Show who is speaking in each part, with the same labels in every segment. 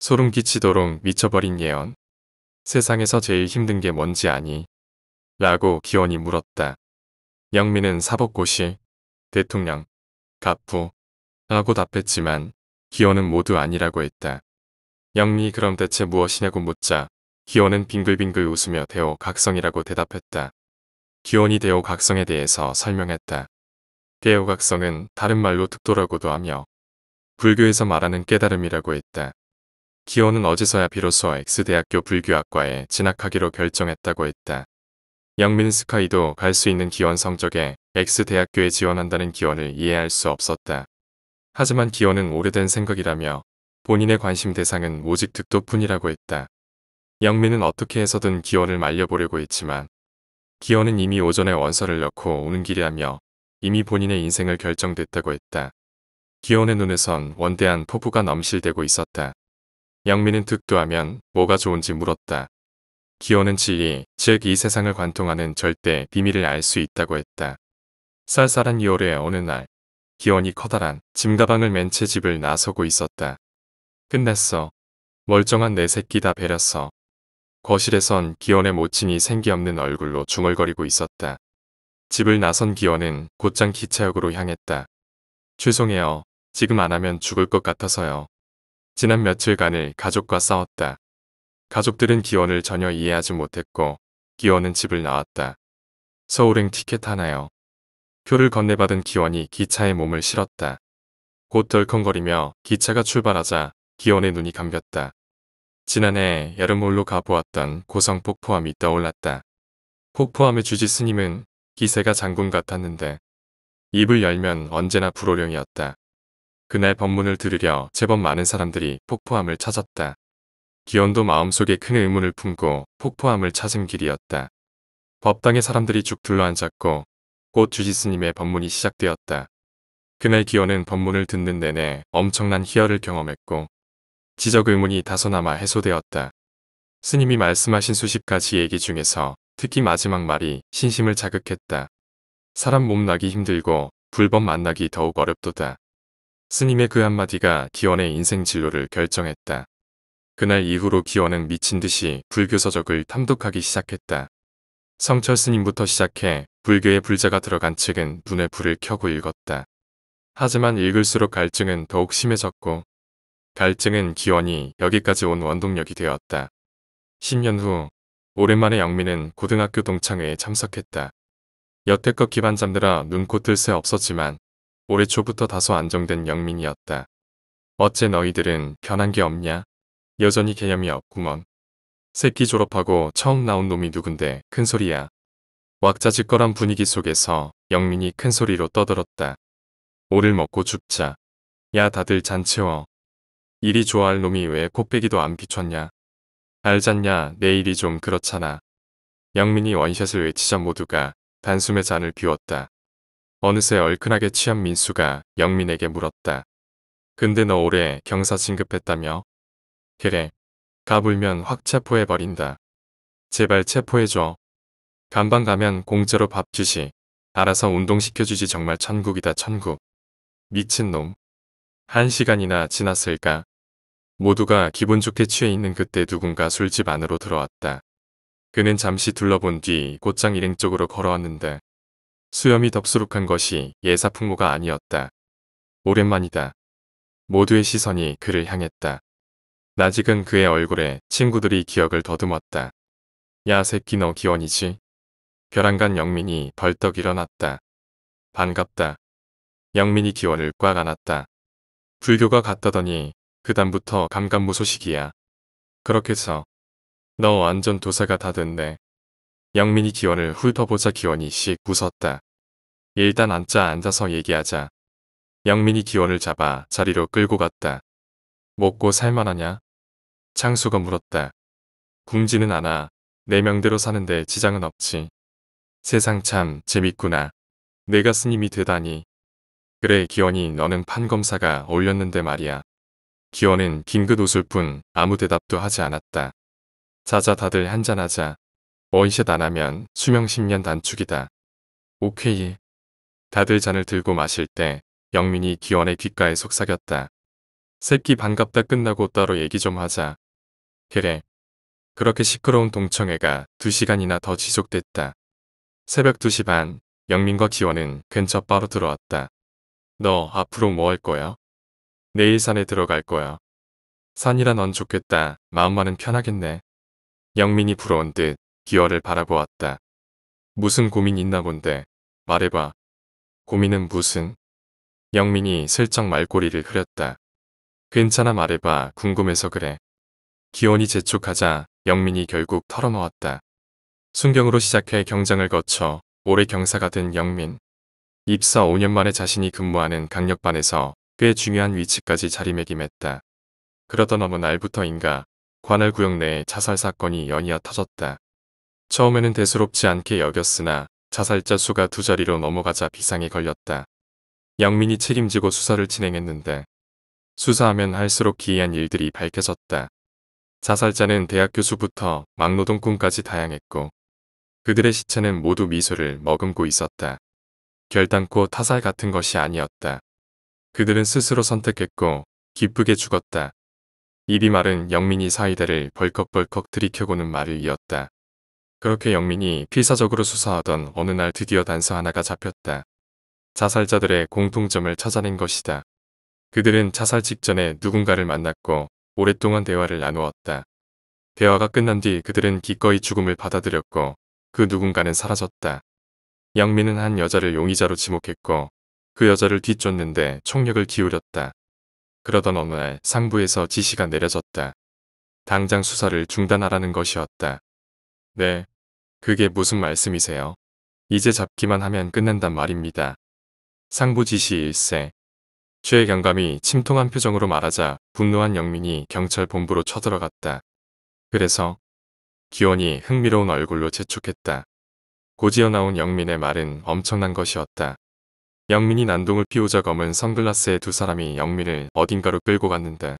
Speaker 1: 소름 끼치도록 미쳐버린 예언. 세상에서 제일 힘든 게 뭔지 아니? 라고 기원이 물었다. 영민은 사법고시, 대통령, 갑부 라고 답했지만 기원은 모두 아니라고 했다. 영민이 그럼 대체 무엇이냐고 묻자 기원은 빙글빙글 웃으며 대오각성이라고 대답했다. 기원이 대오각성에 대해서 설명했다. 대오각성은 다른 말로 득도라고도 하며 불교에서 말하는 깨달음이라고 했다. 기원은 어제서야 비로소 X대학교 불교학과에 진학하기로 결정했다고 했다. 영민 스카이도 갈 수 있는 기원 성적에 X대학교에 지원한다는 기원을 이해할 수 없었다. 하지만 기원은 오래된 생각이라며 본인의 관심 대상은 오직 득도뿐이라고 했다. 영민은 어떻게 해서든 기원을 말려보려고 했지만 기원은 이미 오전에 원서를 넣고 오는 길이라며 이미 본인의 인생을 결정됐다고 했다. 기원의 눈에선 원대한 포부가 넘실대고 있었다. 영민은 득도하면 뭐가 좋은지 물었다. 기원은 진리, 즉 이 세상을 관통하는 절대 비밀을 알 수 있다고 했다. 쌀쌀한 2월의 어느 날, 기원이 커다란 짐가방을 맨 채 집을 나서고 있었다. 끝냈어. 멀쩡한 내 새끼 다 베렸어. 거실에선 기원의 모친이 생기 없는 얼굴로 중얼거리고 있었다. 집을 나선 기원은 곧장 기차역으로 향했다. 죄송해요. 지금 안 하면 죽을 것 같아서요. 지난 며칠간을 가족과 싸웠다. 가족들은 기원을 전혀 이해하지 못했고 기원은 집을 나왔다. 서울행 티켓 하나요. 표를 건네받은 기원이 기차에 몸을 실었다. 곧 덜컹거리며 기차가 출발하자 기원의 눈이 감겼다. 지난해 여름홀로 가보았던 고성 폭포함이 떠올랐다. 폭포함의 주지 스님은 기세가 장군 같았는데 입을 열면 언제나 불호령이었다. 그날 법문을 들으려 제법 많은 사람들이 폭포함을 찾았다. 기원도 마음속에 큰 의문을 품고 폭포함을 찾은 길이었다. 법당에 사람들이 쭉 둘러앉았고 곧 주지스님의 법문이 시작되었다. 그날 기원은 법문을 듣는 내내 엄청난 희열을 경험했고 지적 의문이 다소 남아 해소되었다. 스님이 말씀하신 수십 가지 얘기 중에서 특히 마지막 말이 신심을 자극했다. 사람 몸 나기 힘들고 불법 만나기 더욱 어렵도다. 스님의 그 한마디가 기원의 인생 진로를 결정했다. 그날 이후로 기원은 미친 듯이 불교 서적을 탐독하기 시작했다. 성철 스님부터 시작해 불교의 불자가 들어간 책은 눈에 불을 켜고 읽었다. 하지만 읽을수록 갈증은 더욱 심해졌고 갈증은 기원이 여기까지 온 원동력이 되었다. 10년 후 오랜만에 영민은 고등학교 동창회에 참석했다. 여태껏 기반 잠들어 눈코 뜰 새 없었지만 올해 초부터 다소 안정된 영민이었다. 어째 너희들은 변한 게 없냐? 여전히 개념이 없구먼. 새끼 졸업하고 처음 나온 놈이 누군데 큰소리야. 왁자지껄한 분위기 속에서 영민이 큰소리로 떠들었다. 오를 먹고 죽자. 야 다들 잔 채워. 일이 좋아할 놈이 왜 코빼기도 안 비췄냐. 알잖냐 내 일이 좀 그렇잖아. 영민이 원샷을 외치자 모두가 단숨에 잔을 비웠다. 어느새 얼큰하게 취한 민수가 영민에게 물었다. 근데 너 올해 경사 진급했다며? 그래. 가불면 확 체포해버린다. 제발 체포해줘. 간방 가면 공짜로 밥 주지. 알아서 운동시켜주지. 정말 천국이다 천국. 미친놈. 1시간이나 지났을까? 모두가 기분 좋게 취해 있는 그때 누군가 술집 안으로 들어왔다. 그는 잠시 둘러본 뒤 곧장 일행 쪽으로 걸어왔는데 수염이 덥수룩한 것이 예사풍모가 아니었다. 오랜만이다. 모두의 시선이 그를 향했다. 낯익은 그의 얼굴에 친구들이 기억을 더듬었다. 야 새끼 너 기원이지? 벼랑간 영민이 벌떡 일어났다. 반갑다. 영민이 기원을 꽉 안았다. 불교가 같다더니 그다음부터 감감무소식이야. 그렇게 해서 너 완전 도사가 다 됐네. 영민이 기원을 훑어보자 기원이 씩 웃었다. 일단 앉아서 얘기하자. 영민이 기원을 잡아 자리로 끌고 갔다. 먹고 살만하냐? 창수가 물었다. 굶지는 않아. 내 명대로 사는데 지장은 없지. 세상 참 재밌구나. 내가 스님이 되다니. 그래 기원이 너는 판검사가 어울렸는데 말이야. 기원은 긴긋 웃을 뿐 아무 대답도 하지 않았다. 자자 다들 한잔하자. 원샷 안 하면 수명 10년 단축이다. 오케이. 다들 잔을 들고 마실 때 영민이 기원의 귓가에 속삭였다. 새끼 반갑다 끝나고 따로 얘기 좀 하자. 그래. 그렇게 시끄러운 동청회가 2시간이나 더 지속됐다. 새벽 2시 반, 영민과 기원은 근처 바로 들어왔다. 너 앞으로 뭐 할 거야? 내일 산에 들어갈 거야. 산이라 넌 좋겠다. 마음만은 편하겠네. 영민이 부러운 듯 기원을 바라보았다. 무슨 고민 있나 본데. 말해봐. 고민은 무슨? 영민이 슬쩍 말꼬리를 흐렸다. 괜찮아 말해봐. 궁금해서 그래. 기원이 재촉하자 영민이 결국 털어놓았다. 순경으로 시작해 경장을 거쳐 올해 경사가 된 영민. 입사 5년 만에 자신이 근무하는 강력반에서 꽤 중요한 위치까지 자리매김했다. 그러던 어느 날부터인가 관할구역 내에 자살 사건이 연이어 터졌다. 처음에는 대수롭지 않게 여겼으나 자살자 수가 2자리로 넘어가자 비상이 걸렸다. 영민이 책임지고 수사를 진행했는데 수사하면 할수록 기이한 일들이 밝혀졌다. 자살자는 대학 교수부터 막노동꾼까지 다양했고 그들의 시체는 모두 미소를 머금고 있었다. 결단코 타살 같은 것이 아니었다. 그들은 스스로 선택했고 기쁘게 죽었다. 입이 마른 영민이 사이다를 벌컥벌컥 들이켜고는 말을 이었다. 그렇게 영민이 필사적으로 수사하던 어느 날 드디어 단서 하나가 잡혔다. 자살자들의 공통점을 찾아낸 것이다. 그들은 자살 직전에 누군가를 만났고 오랫동안 대화를 나누었다. 대화가 끝난 뒤 그들은 기꺼이 죽음을 받아들였고 그 누군가는 사라졌다. 영민은 한 여자를 용의자로 지목했고 그 여자를 뒤쫓는데 총력을 기울였다. 그러던 어느 날 상부에서 지시가 내려졌다. 당장 수사를 중단하라는 것이었다. 네, 그게 무슨 말씀이세요? 이제 잡기만 하면 끝난단 말입니다. 상부 지시 일세. 최경감이 침통한 표정으로 말하자 분노한 영민이 경찰 본부로 쳐들어갔다. 그래서 기원이 흥미로운 얼굴로 재촉했다. 고지어 나온 영민의 말은 엄청난 것이었다. 영민이 난동을 피우자 검은 선글라스의 2사람이 영민을 어딘가로 끌고 갔는데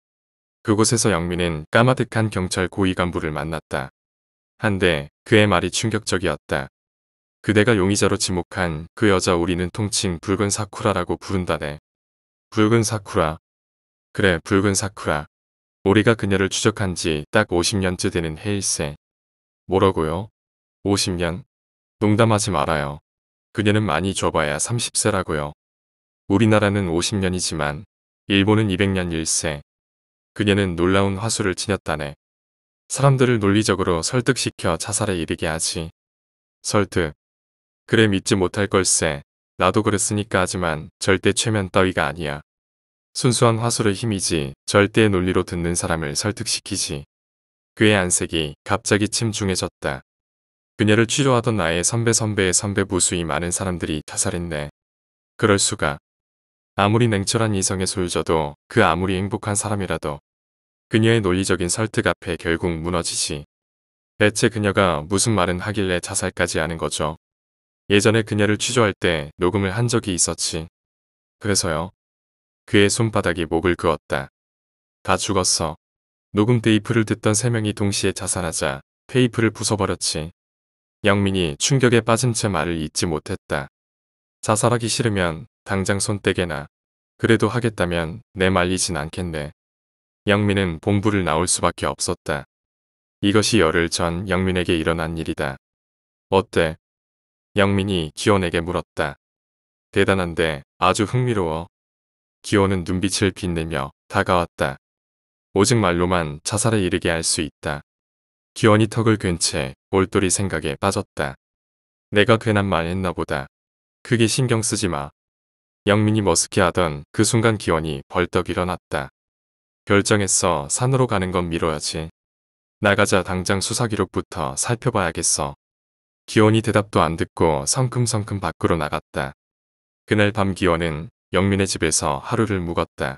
Speaker 1: 그곳에서 영민은 까마득한 경찰 고위 간부를 만났다. 한데 그의 말이 충격적이었다. 그대가 용의자로 지목한 그 여자 우리는 통칭 붉은 사쿠라라고 부른다네. 붉은 사쿠라. 그래 붉은 사쿠라. 우리가 그녀를 추적한 지 딱 50년째 되는 해일세. 뭐라고요? 50년? 농담하지 말아요. 그녀는 많이 줘봐야 30세라고요. 우리나라는 50년이지만 일본은 200년 일세. 그녀는 놀라운 화술을 지녔다네. 사람들을 논리적으로 설득시켜 자살에 이르게 하지. 설득. 그래 믿지 못할 걸세. 나도 그랬으니까 하지만 절대 최면 따위가 아니야. 순수한 화술의 힘이지 절대의 논리로 듣는 사람을 설득시키지. 그의 안색이 갑자기 침중해졌다. 그녀를 취조하던 나의 선배의 선배 무수히 많은 사람들이 자살했네. 그럴 수가. 아무리 냉철한 이성의 소유자도 그 아무리 행복한 사람이라도 그녀의 논리적인 설득 앞에 결국 무너지지. 대체 그녀가 무슨 말은 하길래 자살까지 하는 거죠? 예전에 그녀를 취조할 때 녹음을 한 적이 있었지. 그래서요. 그의 손바닥이 목을 그었다. 다 죽었어. 녹음 테이프를 듣던 3명이 동시에 자살하자 테이프를 부숴버렸지. 영민이 충격에 빠진 채 말을 잇지 못했다. 자살하기 싫으면 당장 손 떼게나. 그래도 하겠다면 내 말리진 않겠네. 영민은 본부를 나올 수밖에 없었다. 이것이 열흘 전 영민에게 일어난 일이다. 어때? 영민이 기원에게 물었다. 대단한데 아주 흥미로워. 기원은 눈빛을 빛내며 다가왔다. 오직 말로만 자살에 이르게 할 수 있다. 기원이 턱을 괸 채 올돌이 생각에 빠졌다. 내가 괜한 말 했나 보다. 크게 신경 쓰지 마. 영민이 머쓱해하던 그 순간 기원이 벌떡 일어났다. 결정했어. 산으로 가는 건 미뤄야지. 나가자. 당장 수사 기록부터 살펴봐야겠어. 기원이 대답도 안 듣고 성큼성큼 밖으로 나갔다. 그날 밤 기원은 영민의 집에서 하루를 묵었다.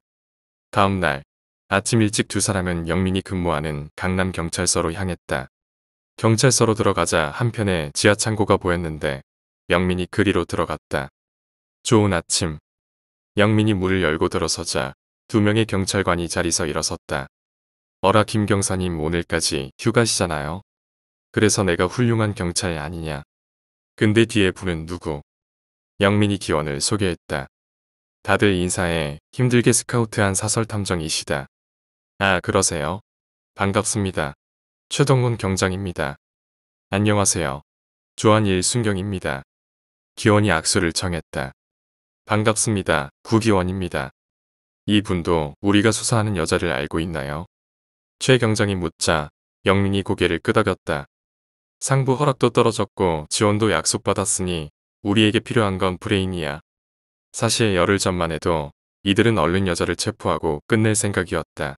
Speaker 1: 다음 날 아침 일찍 2사람은 영민이 근무하는 강남경찰서로 향했다. 경찰서로 들어가자 한편에 지하창고가 보였는데 영민이 그리로 들어갔다. 좋은 아침. 영민이 문을 열고 들어서자 2명의 경찰관이 자리서 일어섰다. 어라 김 경사님 오늘까지 휴가시잖아요. 그래서 내가 훌륭한 경찰 아니냐. 근데 뒤에 분은 누구? 영민이 기원을 소개했다. 다들 인사해. 힘들게 스카우트한 사설 탐정이시다. 아, 그러세요? 반갑습니다. 최동훈 경장입니다. 안녕하세요. 조한일 순경입니다. 기원이 악수를 청했다. 반갑습니다. 구기원입니다. 이분도 우리가 수사하는 여자를 알고 있나요? 최 경장이 묻자 영민이 고개를 끄덕였다. 상부 허락도 떨어졌고 지원도 약속받았으니 우리에게 필요한 건 브레인이야. 사실 열흘 전만 해도 이들은 얼른 여자를 체포하고 끝낼 생각이었다.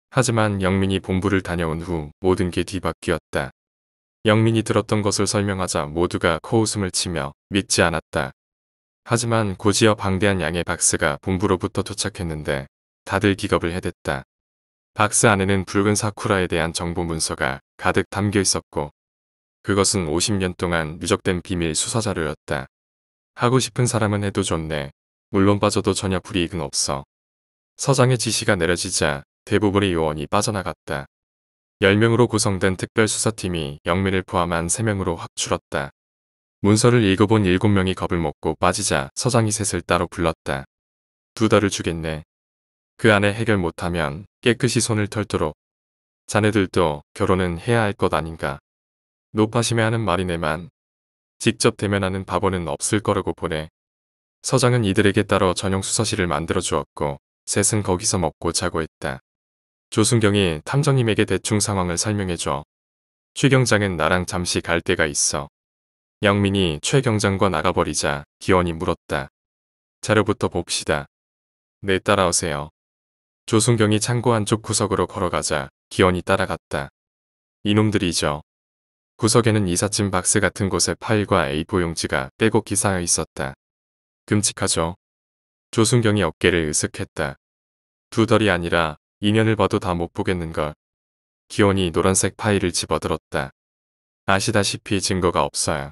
Speaker 1: 하지만 영민이 본부를 다녀온 후 모든 게 뒤바뀌었다. 영민이 들었던 것을 설명하자 모두가 코웃음을 치며 믿지 않았다. 하지만 고지어 방대한 양의 박스가 본부로부터 도착했는데 다들 기겁을 해댔다. 박스 안에는 붉은 사쿠라에 대한 정보 문서가 가득 담겨 있었고 그것은 50년 동안 누적된 비밀 수사 자료였다. 하고 싶은 사람은 해도 좋네. 물론 빠져도 전혀 불이익은 없어. 서장의 지시가 내려지자 대부분의 요원이 빠져나갔다. 10명으로 구성된 특별수사팀이 영민을 포함한 3명으로 확 줄었다. 문서를 읽어본 7명이 겁을 먹고 빠지자 서장이 셋을 따로 불렀다. 2달을 주겠네. 그 안에 해결 못하면 깨끗이 손을 털도록. 자네들도 결혼은 해야 할 것 아닌가. 노파심에 하는 말이네만 직접 대면하는 바보는 없을 거라고 보네. 서장은 이들에게 따로 전용 수사실을 만들어 주었고 셋은 거기서 먹고 자고 했다. 조순경이 탐정님에게 대충 상황을 설명해줘. 최 경장은 나랑 잠시 갈 데가 있어. 영민이 최 경장과 나가버리자 기원이 물었다. 자료부터 봅시다. 네, 따라오세요. 조순경이 창고 안쪽 구석으로 걸어가자 기원이 따라갔다. 이놈들이죠. 구석에는 이삿짐 박스 같은 곳에 파일과 A4 용지가 빼곡히 쌓여 있었다. 끔찍하죠. 조순경이 어깨를 으쓱했다. 2덜이 아니라 2년을 봐도 다 못 보겠는걸. 기원이 노란색 파일을 집어들었다. 아시다시피 증거가 없어요.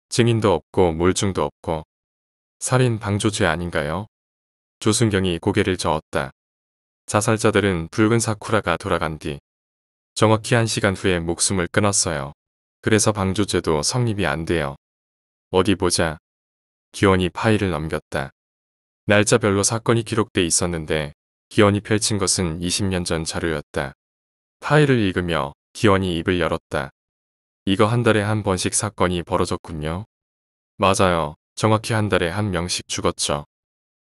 Speaker 1: 증인도 없고 몰증도 없고 살인 방조죄 아닌가요? 조순경이 고개를 저었다. 자살자들은 붉은 사쿠라가 돌아간 뒤 정확히 1시간 후에 목숨을 끊었어요. 그래서 방조죄도 성립이 안 돼요. 어디 보자. 기원이 파일을 넘겼다. 날짜별로 사건이 기록돼 있었는데 기원이 펼친 것은 20년 전 자료였다. 파일을 읽으며 기원이 입을 열었다. 이거 한 달에 한 번씩 사건이 벌어졌군요. 맞아요. 정확히 한 달에 한 명씩 죽었죠.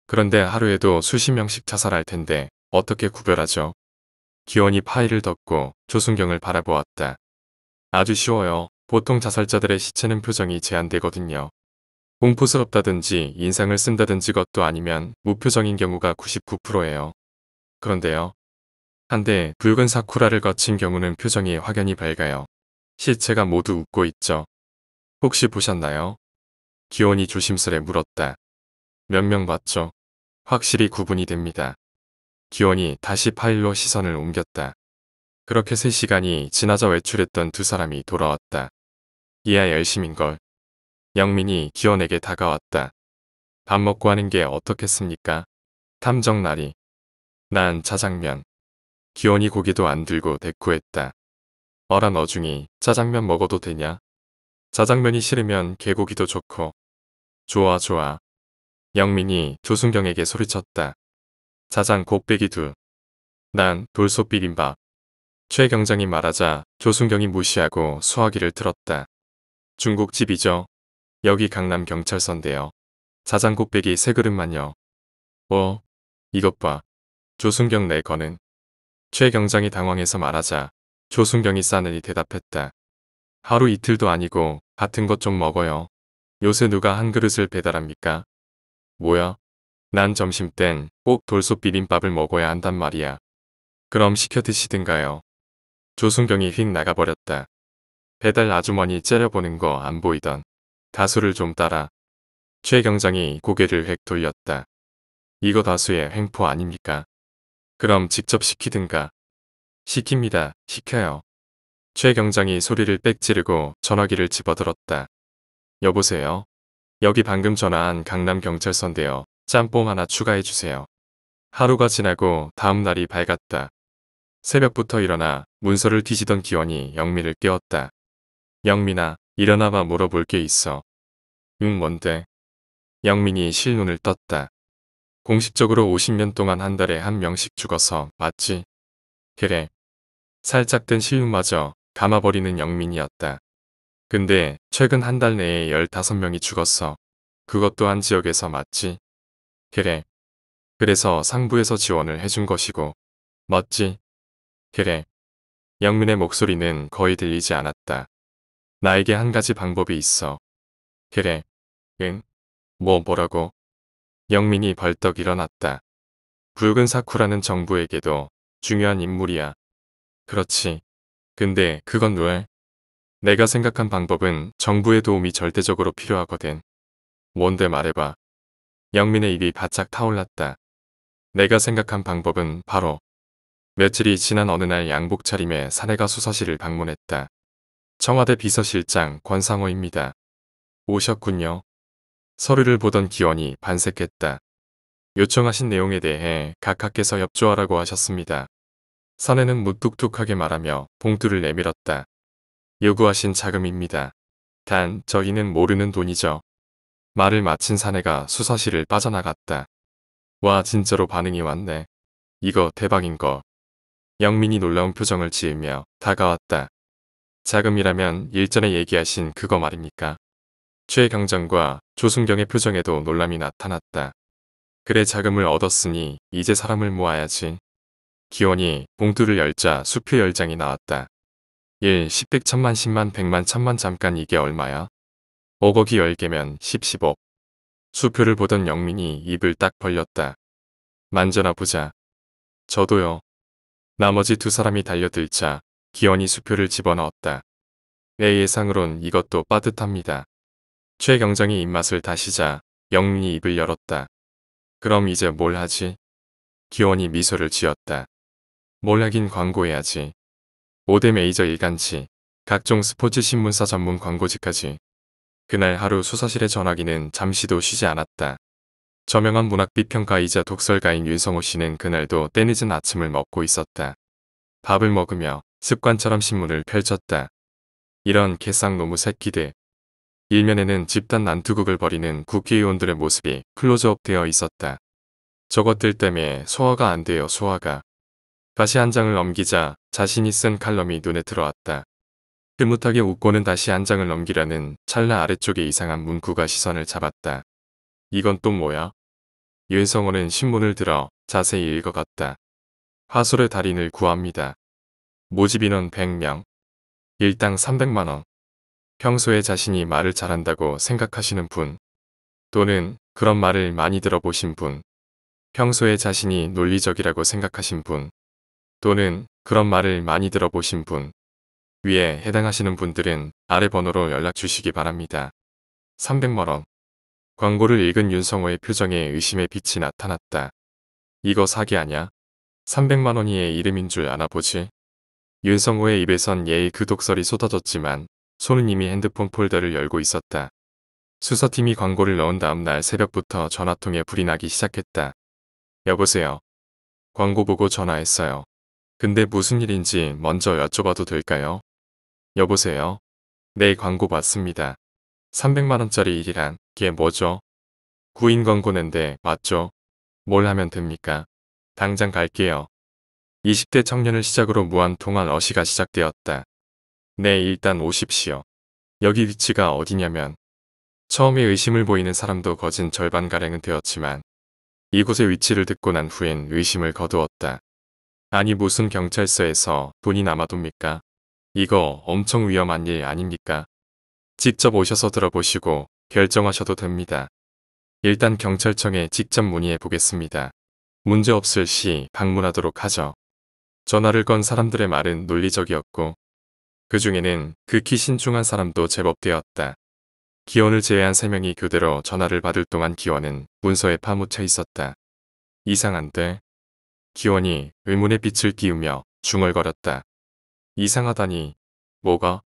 Speaker 1: 그런데 하루에도 수십 명씩 자살할 텐데 어떻게 구별하죠? 기원이 파일을 덮고 조순경을 바라보았다. 아주 쉬워요. 보통 자살자들의 시체는 표정이 제한되거든요. 공포스럽다든지 인상을 쓴다든지 것도 아니면 무표정인 경우가 99%예요. 그런데요. 한데 붉은 사쿠라를 거친 경우는 표정이 확연히 밝아요. 시체가 모두 웃고 있죠. 혹시 보셨나요? 기원이 조심스레 물었다. 몇 명 봤죠? 확실히 구분이 됩니다. 기원이 다시 파일로 시선을 옮겼다. 그렇게 3시간이 지나자 외출했던 2사람이 돌아왔다. 이야 열심인걸. 영민이 기원에게 다가왔다. 밥 먹고 하는 게 어떻겠습니까? 탐정날이. 난 짜장면. 기원이 고기도 안 들고 대꾸했다. 어라 너중이 짜장면 먹어도 되냐? 짜장면이 싫으면 개고기도 좋고. 좋아 좋아. 영민이 조순경에게 소리쳤다. 짜장 곱빼기 둘. 난 돌솥 비빔밥. 최 경장이 말하자 조순경이 무시하고 수화기를 틀었다. 중국집이죠. 여기 강남경찰서인데요. 짜장 곱빼기 3그릇만요. 이것 봐. 조순경 내 거는. 최 경장이 당황해서 말하자 조순경이 싸늘히 대답했다. 하루 이틀도 아니고 같은 것 좀 먹어요. 요새 누가 한 그릇을 배달합니까? 뭐야? 난 점심땐 꼭 돌솥 비빔밥을 먹어야 한단 말이야. 그럼 시켜 드시든가요. 조순경이 휙 나가버렸다. 배달 아주머니 째려보는 거 안 보이던. 다수를 좀 따라. 최 경장이 고개를 획 돌렸다. 이거 다수의 횡포 아닙니까? 그럼 직접 시키든가. 시킵니다. 시켜요. 최 경장이 소리를 빽 지르고 전화기를 집어들었다. 여보세요? 여기 방금 전화한 강남경찰서인데요. 짬뽕 하나 추가해주세요. 하루가 지나고 다음 날이 밝았다. 새벽부터 일어나 문서를 뒤지던 기원이 영민을 깨웠다. 영민아, 일어나봐 물어볼 게 있어. 응, 뭔데? 영민이 실눈을 떴다. 공식적으로 50년 동안 한 달에 한 명씩 죽어서 맞지? 그래. 살짝 된 실눈마저 감아버리는 영민이었다. 근데 최근 한 달 내에 15명이 죽었어. 그것도 한 지역에서 맞지? 그래. 그래서 상부에서 지원을 해준 것이고. 맞지? 그래. 영민의 목소리는 거의 들리지 않았다. 나에게 한 가지 방법이 있어. 그래. 응? 뭐라고? 영민이 벌떡 일어났다. 붉은 사쿠라는 정부에게도 중요한 인물이야. 그렇지. 근데 그건 왜? 내가 생각한 방법은 정부의 도움이 절대적으로 필요하거든. 뭔데 말해봐. 영민의 입이 바짝 타올랐다. 내가 생각한 방법은 바로 며칠이 지난 어느 날 양복 차림에 사내가 수서실을 방문했다. 청와대 비서실장 권상호입니다. 오셨군요. 서류를 보던 기원이 반색했다. 요청하신 내용에 대해 각하께서 협조하라고 하셨습니다. 사내는 무뚝뚝하게 말하며 봉투를 내밀었다. 요구하신 자금입니다. 단 저희는 모르는 돈이죠. 말을 마친 사내가 수서실을 빠져나갔다. 와 진짜로 반응이 왔네. 이거 대박인거. 영민이 놀라운 표정을 지으며 다가왔다. 자금이라면 일전에 얘기하신 그거 말입니까? 최경정과 조순경의 표정에도 놀람이 나타났다. 그래 자금을 얻었으니 이제 사람을 모아야지. 기원이 봉투를 열자 수표 10장이 나왔다. 1, 10, 100, 1000만, 10만, 100만, 1000만 잠깐 이게 얼마야? 5억이 10개면 10, 10억. 수표를 보던 영민이 입을 딱 벌렸다. 만져나 보자. 저도요. 나머지 두 사람이 달려들자 기원이 수표를 집어넣었다. 내 예상으론 이것도 빠듯합니다. 최경정이 입맛을 다시자 영민이 입을 열었다. 그럼 이제 뭘 하지? 기원이 미소를 지었다. 뭘 하긴 광고해야지. 5대 메이저 일간지, 각종 스포츠 신문사 전문 광고지까지. 그날 하루 수서실의 전화기는 잠시도 쉬지 않았다. 저명한 문학 비평가이자 독설가인 윤성호 씨는 그날도 때늦은 아침을 먹고 있었다. 밥을 먹으며 습관처럼 신문을 펼쳤다. 이런 개쌍노무 새끼들. 일면에는 집단 난투극을 벌이는 국회의원들의 모습이 클로즈업 되어 있었다. 저것들 때문에 소화가 안 돼요 소화가. 다시 한 장을 넘기자 자신이 쓴 칼럼이 눈에 들어왔다. 흐뭇하게 웃고는 다시 한 장을 넘기려는 찰나 아래쪽에 이상한 문구가 시선을 잡았다. 이건 또 뭐야? 윤성호는 신문을 들어 자세히 읽어갔다. 화솔의 달인을 구합니다. 모집 인원 100명. 일당 300만원. 평소에 자신이 말을 잘한다고 생각하시는 분. 또는 그런 말을 많이 들어보신 분. 평소에 자신이 논리적이라고 생각하신 분. 또는 그런 말을 많이 들어보신 분. 위에 해당하시는 분들은 아래 번호로 연락 주시기 바랍니다. 300만원. 광고를 읽은 윤성호의 표정에 의심의 빛이 나타났다. 이거 사기 아냐? 300만원이 얘 이름인 줄 아나 보지? 윤성호의 입에선 예의 그 독설이 쏟아졌지만 손은 이미 핸드폰 폴더를 열고 있었다. 수서팀이 광고를 넣은 다음 날 새벽부터 전화통에 불이 나기 시작했다. 여보세요. 광고 보고 전화했어요. 근데 무슨 일인지 먼저 여쭤봐도 될까요? 여보세요. 네 광고 봤습니다. 300만원짜리 일이란 게 뭐죠? 구인 광고는데 맞죠? 뭘 하면 됩니까? 당장 갈게요. 20대 청년을 시작으로 무한 통화 러시가 시작되었다. 네 일단 오십시오. 여기 위치가 어디냐면 처음에 의심을 보이는 사람도 거진 절반가량은 되었지만 이곳의 위치를 듣고 난 후엔 의심을 거두었다. 아니 무슨 경찰서에서 돈이 남아돕니까? 이거 엄청 위험한 일 아닙니까? 직접 오셔서 들어보시고 결정하셔도 됩니다. 일단 경찰청에 직접 문의해 보겠습니다. 문제없을 시 방문하도록 하죠. 전화를 건 사람들의 말은 논리적이었고 그 중에는 극히 신중한 사람도 제법 되었다. 기원을 제외한 3명이 교대로 전화를 받을 동안 기원은 문서에 파묻혀 있었다. 이상한데? 기원이 의문의 빛을 띄우며 중얼거렸다. 이상하다니. 뭐가?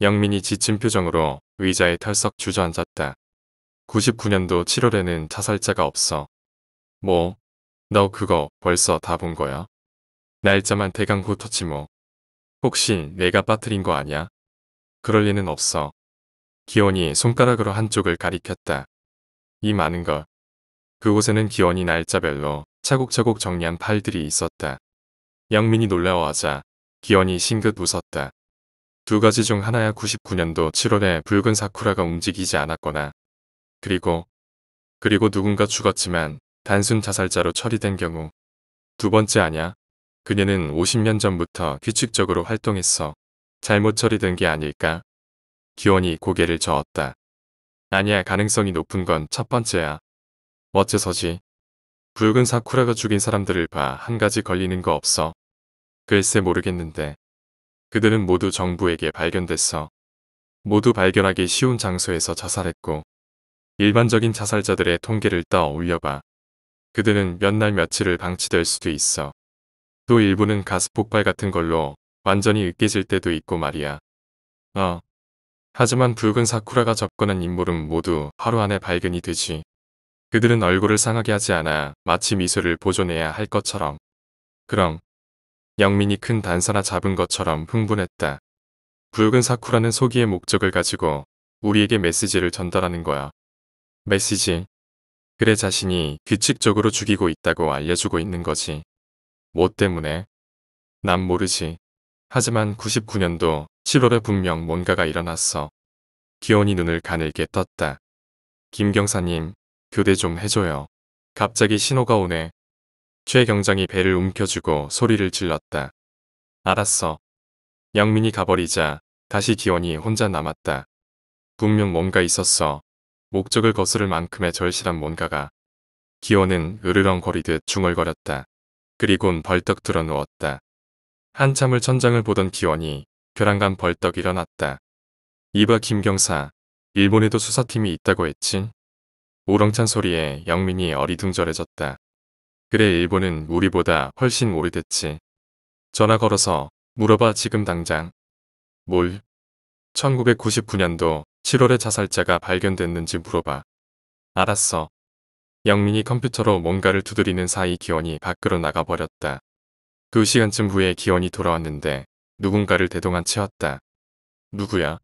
Speaker 1: 영민이 지친 표정으로 의자에 털썩 주저앉았다. 99년도 7월에는 자살자가 없어. 뭐? 너 그거 벌써 다 본 거야? 날짜만 대강 훑었지 뭐. 혹시 내가 빠뜨린 거 아냐? 그럴 리는 없어. 기원이 손가락으로 한쪽을 가리켰다. 이 많은 걸. 그곳에는 기원이 날짜별로 차곡차곡 정리한 파일들이 있었다. 영민이 놀라워하자 기원이 싱긋 웃었다. 두 가지 중 하나야 99년도 7월에 붉은 사쿠라가 움직이지 않았거나 그리고 누군가 죽었지만 단순 자살자로 처리된 경우. 두 번째 아냐? 그녀는 50년 전부터 규칙적으로 활동했어. 잘못 처리된 게 아닐까? 기원이 고개를 저었다. 아니야, 가능성이 높은 건 첫 번째야. 어째서지? 붉은 사쿠라가 죽인 사람들을 봐 한 가지 걸리는 거 없어? 글쎄 모르겠는데. 그들은 모두 정부에게 발견됐어. 모두 발견하기 쉬운 장소에서 자살했고 일반적인 자살자들의 통계를 떠 올려봐. 그들은 몇 날 며칠을 방치될 수도 있어. 또 일부는 가스 폭발 같은 걸로 완전히 으깨질 때도 있고 말이야. 하지만 붉은 사쿠라가 접근한 인물은 모두 하루 안에 발견이 되지. 그들은 얼굴을 상하게 하지 않아 마치 미소를 보존해야 할 것처럼. 그럼 영민이 큰 단서나 잡은 것처럼 흥분했다. 붉은 사쿠라는 소기의 목적을 가지고 우리에게 메시지를 전달하는 거야. 메시지? 그래, 자신이 규칙적으로 죽이고 있다고 알려주고 있는 거지. 뭐 때문에? 난 모르지. 하지만 99년도 7월에 분명 뭔가가 일어났어. 기원이 눈을 가늘게 떴다. 김경사님, 교대 좀 해줘요. 갑자기 신호가 오네. 최 경장이 배를 움켜쥐고 소리를 질렀다. 알았어. 영민이 가버리자 다시 기원이 혼자 남았다. 분명 뭔가 있었어. 목적을 거스를 만큼의 절실한 뭔가가. 기원은 으르렁거리듯 중얼거렸다. 그리곤 벌떡 들어 누웠다. 한참을 천장을 보던 기원이 벼랑간 벌떡 일어났다. 이봐 김경사, 일본에도 수사팀이 있다고 했지? 우렁찬 소리에 영민이 어리둥절해졌다. 그래, 일본은 우리보다 훨씬 오래됐지. 전화 걸어서 물어봐, 지금 당장. 뭘? 1999년도 7월에 자살자가 발견됐는지 물어봐. 알았어. 영민이 컴퓨터로 뭔가를 두드리는 사이 기원이 밖으로 나가버렸다. 2시간쯤 후에 기원이 돌아왔는데 누군가를 대동한 채였다. 누구야?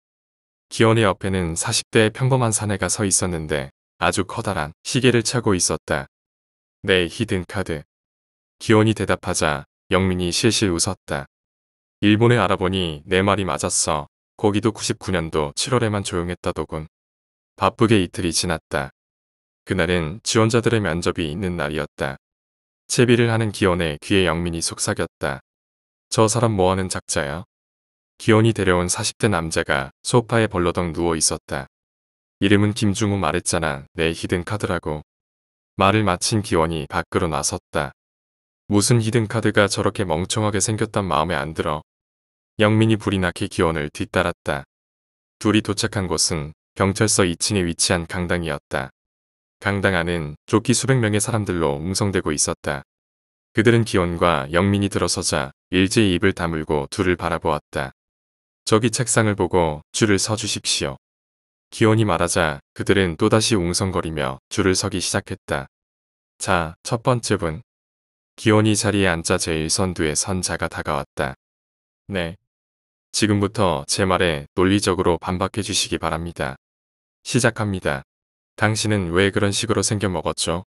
Speaker 1: 기원의 옆에는 40대의 평범한 사내가 서 있었는데 아주 커다란 시계를 차고 있었다. 내 히든카드. 기원이 대답하자 영민이 실실 웃었다. 일본에 알아보니 내 말이 맞았어. 거기도 99년도 7월에만 조용했다더군. 바쁘게 이틀이 지났다. 그날은 지원자들의 면접이 있는 날이었다. 채비를 하는 기원의 귀에 영민이 속삭였다. 저 사람 뭐하는 작자야? 기원이 데려온 40대 남자가 소파에 벌러덩 누워 있었다. 이름은 김중우, 말했잖아. 내 히든카드라고. 말을 마친 기원이 밖으로 나섰다. 무슨 히든카드가 저렇게 멍청하게 생겼단 마음에 안 들어. 영민이 불이 나게 기원을 뒤따랐다. 둘이 도착한 곳은 경찰서 2층에 위치한 강당이었다. 강당 안은 조끼 수백 명의 사람들로 웅성대고 있었다. 그들은 기원과 영민이 들어서자 일제히 입을 다물고 둘을 바라보았다. 저기 책상을 보고 줄을 서주십시오. 기원이 말하자 그들은 또다시 웅성거리며 줄을 서기 시작했다. 자, 첫 번째 분. 기원이 자리에 앉자 제일 선두에 선 자가 다가왔다. 네. 지금부터 제 말에 논리적으로 반박해 주시기 바랍니다. 시작합니다. 당신은 왜 그런 식으로 생겨먹었죠?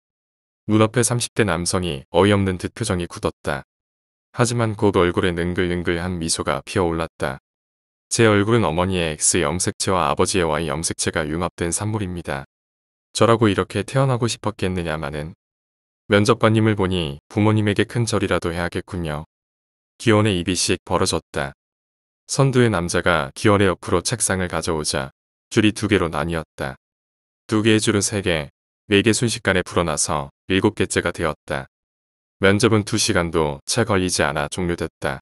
Speaker 1: 눈앞에 30대 남성이 어이없는 듯 표정이 굳었다. 하지만 곧 얼굴에 능글능글한 미소가 피어올랐다. 제 얼굴은 어머니의 X 염색체와 아버지의 Y 염색체가 융합된 산물입니다. 저라고 이렇게 태어나고 싶었겠느냐마는. 면접관님을 보니 부모님에게 큰 절이라도 해야겠군요. 기원의 입이 씩 벌어졌다. 선두의 남자가 기원의 옆으로 책상을 가져오자 줄이 2개로 나뉘었다. 2개의 줄은 3개, 4개 순식간에 불어나서 7개째가 되었다. 면접은 2시간도 채 걸리지 않아 종료됐다.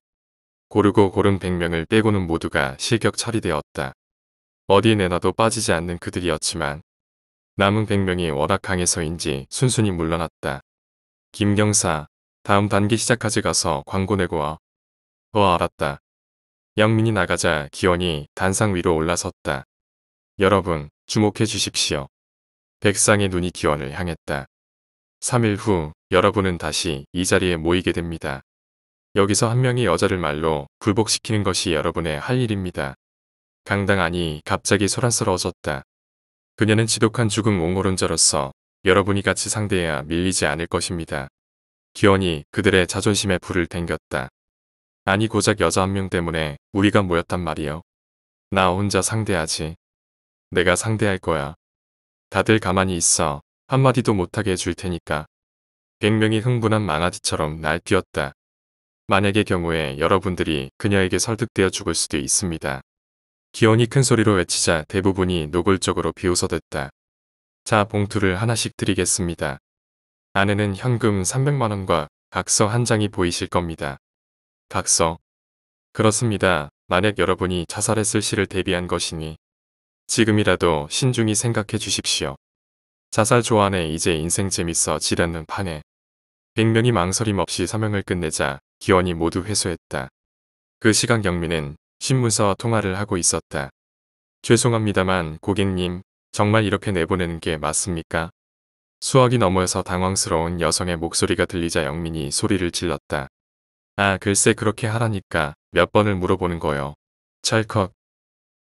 Speaker 1: 고르고 고른 100명을 빼고는 모두가 실격 처리되었다. 어디에 내놔도 빠지지 않는 그들이었지만 남은 100명이 워낙 강해서인지 순순히 물러났다. 김경사, 다음 단계 시작하지, 가서 광고 내고 와. 알았다. 영민이 나가자 기원이 단상 위로 올라섰다. 여러분, 주목해 주십시오. 백상의 눈이 기원을 향했다. 3일 후 여러분은 다시 이 자리에 모이게 됩니다. 여기서 한 명의 여자를 말로 굴복시키는 것이 여러분의 할 일입니다. 강당 안이 갑자기 소란스러워졌다. 그녀는 지독한 죽음 옹호론자로서 여러분이 같이 상대해야 밀리지 않을 것입니다. 기원이 그들의 자존심에 불을 땡겼다. 아니 고작 여자 한 명 때문에 우리가 모였단 말이요. 나 혼자 상대하지. 내가 상대할 거야. 다들 가만히 있어. 한마디도 못하게 해줄 테니까. 100명이 흥분한 망아지처럼 날뛰었다. 만약의 경우에 여러분들이 그녀에게 설득되어 죽을 수도 있습니다. 기원이 큰 소리로 외치자 대부분이 노골적으로 비웃어댔다. 자, 봉투를 하나씩 드리겠습니다. 안에는 현금 300만원과 각서 한 장이 보이실 겁니다. 각서. 그렇습니다. 만약 여러분이 자살했을 시를 대비한 것이니 지금이라도 신중히 생각해 주십시오. 자살 좋아하네. 이제 인생 재밌어 지라는 판에 100명이 망설임 없이 서명을 끝내자 기원이 모두 회수했다. 그 시각 영민은 신문사와 통화를 하고 있었다. 죄송합니다만 고객님, 정말 이렇게 내보내는 게 맞습니까? 수억이 넘어서 당황스러운 여성의 목소리가 들리자 영민이 소리를 질렀다. 아, 글쎄 그렇게 하라니까 몇 번을 물어보는 거요. 찰컥.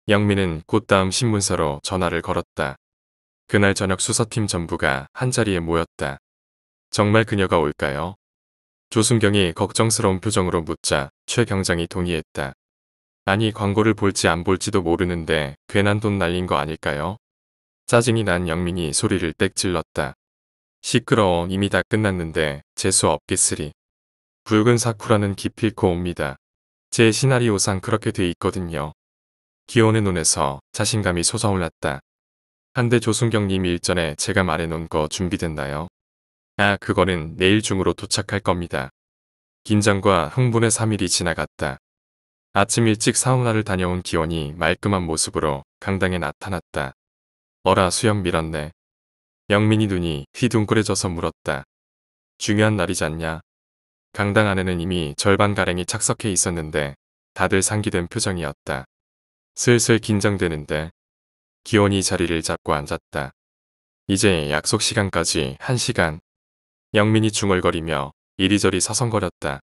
Speaker 1: 영민은 곧 다음 신문사로 전화를 걸었다. 그날 저녁 수사팀 전부가 한자리에 모였다. 정말 그녀가 올까요? 조순경이 걱정스러운 표정으로 묻자 최 경장이 동의했다. 아니 광고를 볼지 안 볼지도 모르는데 괜한 돈 날린 거 아닐까요? 짜증이 난 영민이 소리를 떽 질렀다. 시끄러워. 이미 다 끝났는데 재수 없겠으리. 붉은 사쿠라는 기필코 옵니다. 제 시나리오상 그렇게 돼 있거든요. 기원의 눈에서 자신감이 솟아올랐다. 한데 조순경님 일전에 제가 말해놓은 거 준비됐나요? 아, 그거는 내일 중으로 도착할 겁니다. 긴장과 흥분의 3일이 지나갔다. 아침 일찍 사우나를 다녀온 기원이 말끔한 모습으로 강당에 나타났다. 어라 수염 밀었네. 영민이 눈이 휘둥그레져서 물었다. 중요한 날이잖냐. 강당 안에는 이미 절반가량이 착석해 있었는데 다들 상기된 표정이었다. 슬슬 긴장되는데 기원이 자리를 잡고 앉았다. 이제 약속 시간까지 1시간. 영민이 중얼거리며 이리저리 서성거렸다.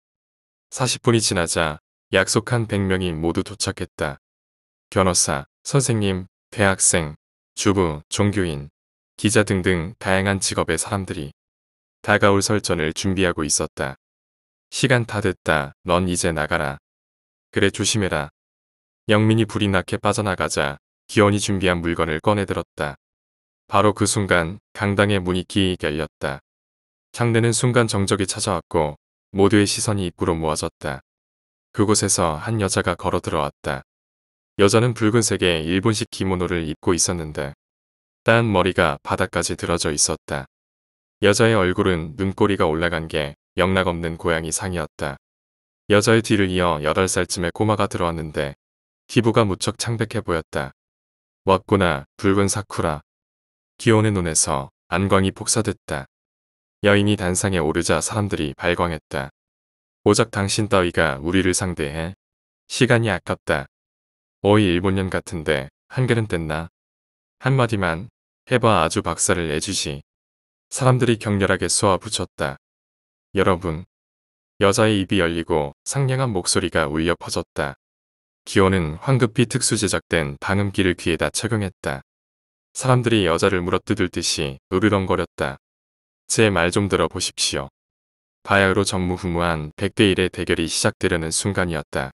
Speaker 1: 40분이 지나자 약속한 100명이 모두 도착했다. 변호사, 선생님, 대학생, 주부, 종교인, 기자 등등 다양한 직업의 사람들이 다가올 설전을 준비하고 있었다. 시간 다 됐다. 넌 이제 나가라. 그래 조심해라. 영민이 불이 나게 빠져나가자 기원이 준비한 물건을 꺼내들었다. 바로 그 순간 강당의 문이 끼익 열렸다. 장내는 순간 정적이 찾아왔고 모두의 시선이 입구로 모아졌다. 그곳에서 한 여자가 걸어 들어왔다. 여자는 붉은색의 일본식 기모노를 입고 있었는데 따은 머리가 바닥까지 들어져 있었다. 여자의 얼굴은 눈꼬리가 올라간 게 영락없는 고양이 상이었다. 여자의 뒤를 이어 8살쯤의 꼬마가 들어왔는데 피부가 무척 창백해 보였다. 왔구나, 붉은 사쿠라. 기온의 눈에서 안광이 폭사됐다. 여인이 단상에 오르자 사람들이 발광했다. 고작 당신 따위가 우리를 상대해? 시간이 아깝다. 어이 일본년 같은데 한글은 뗐나? 한마디만 해봐 아주 박살을 내주지. 사람들이 격렬하게 쏘아붙였다. 여러분. 여자의 입이 열리고 상냥한 목소리가 울려 퍼졌다. 기호는 황급히 특수 제작된 방음기를 귀에다 착용했다. 사람들이 여자를 물어뜯을 듯이 으르렁거렸다. 제 말 좀 들어보십시오. 바야흐로 전무후무한 100대 1의 대결이 시작되려는 순간이었다.